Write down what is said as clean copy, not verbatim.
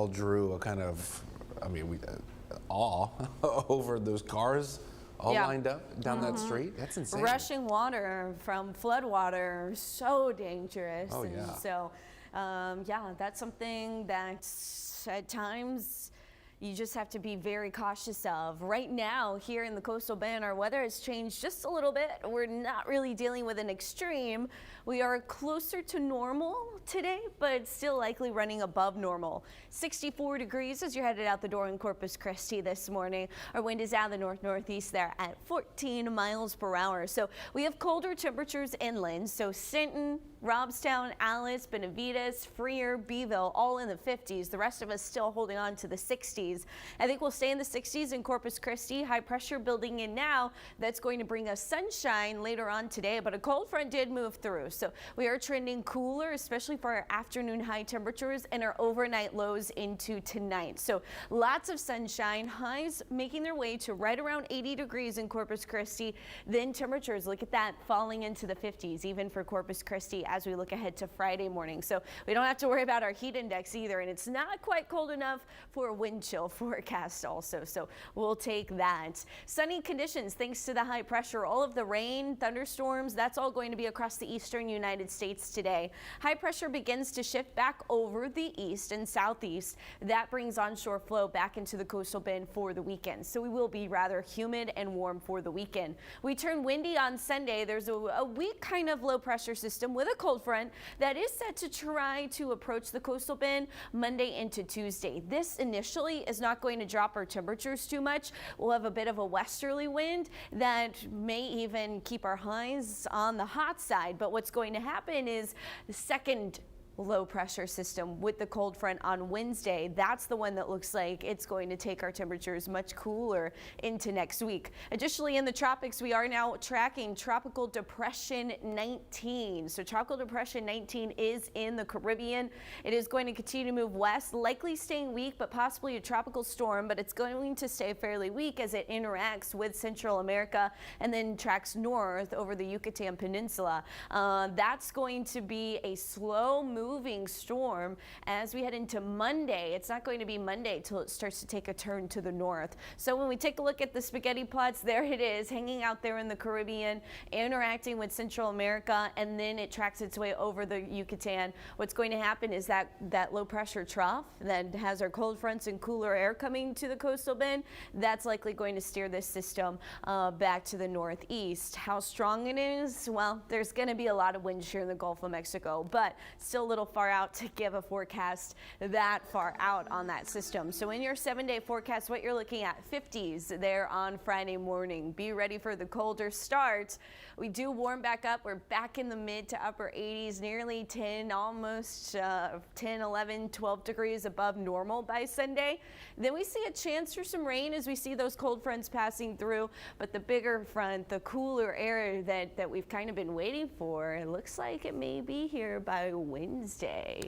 all drew a kind of, I mean, awe over those cars all lined up down that street. That's insane. Rushing water from floodwater, so dangerous. Oh, And yeah. so, yeah, that's something that at times you just have to be very cautious of. Right now, here in the coastal bend, our weather has changed just a little bit. We're not really dealing with an extreme. We are closer to normal today, but still likely running above normal. 64 degrees as you're headed out the door in Corpus Christi this morning. Our wind is out of the north-northeast there at 14 miles per hour. So we have colder temperatures inland. So Sinton, Robstown, Alice, Benavides, Freer, Beeville, all in the 50s. The rest of us still holding on to the 60s. I think we'll stay in the 60s in Corpus Christi. High pressure building in now. That's going to bring us sunshine later on today, but a cold front did move through. So we are trending cooler, especially for our afternoon high temperatures and our overnight lows into tonight. So lots of sunshine, highs making their way to right around 80 degrees in Corpus Christi. Then temperatures, look at that, falling into the 50s, even for Corpus Christi as we look ahead to Friday morning. So we don't have to worry about our heat index either, and it's not quite cold enough for a wind chill forecast also. So we'll take that. Sunny conditions thanks to the high pressure. All of the rain, thunderstorms, that's all going to be across the eastern United States today. High pressure begins to shift back over the east and southeast. That brings onshore flow back into the coastal bend for the weekend. So we will be rather humid and warm for the weekend. We turn windy on Sunday. There's a weak kind of low pressure system with a cold front that is set to try to approach the coastal bend Monday into Tuesday. This initially is not going to drop our temperatures too much. We'll have a bit of a westerly wind that may even keep our highs on the hot side. But what's going to happen is the second low pressure system with the cold front on Wednesday. That's the one that looks like it's going to take our temperatures much cooler into next week. Additionally, in the tropics, we are now tracking Tropical Depression 19. So Tropical Depression 19 is in the Caribbean. It is going to continue to move west, likely staying weak, but possibly a tropical storm, but it's going to stay fairly weak as it interacts with Central America and then tracks north over the Yucatan Peninsula. That's going to be a slow moving storm as we head into Monday. It's not going to be Monday till it starts to take a turn to the north. So when we take a look at the spaghetti plots, there it is hanging out there in the Caribbean, interacting with Central America, and then it tracks its way over the Yucatan. What's going to happen is that low pressure trough that has our cold fronts and cooler air coming to the coastal bend, that's likely going to steer this system back to the northeast. How strong it is? Well, there's going to be a lot of wind shear in the Gulf of Mexico, but still a little far out to give a forecast that far out on that system. So in your 7-day forecast, what you're looking at, 50s there on Friday morning. Be ready for the colder start. We do warm back up. We're back in the mid to upper 80s, nearly 10, almost 10, 11, 12 degrees above normal by Sunday. Then we see a chance for some rain as we see those cold fronts passing through, but the bigger front, the cooler air that we've kind of been waiting for, it looks like it may be here by Wednesday.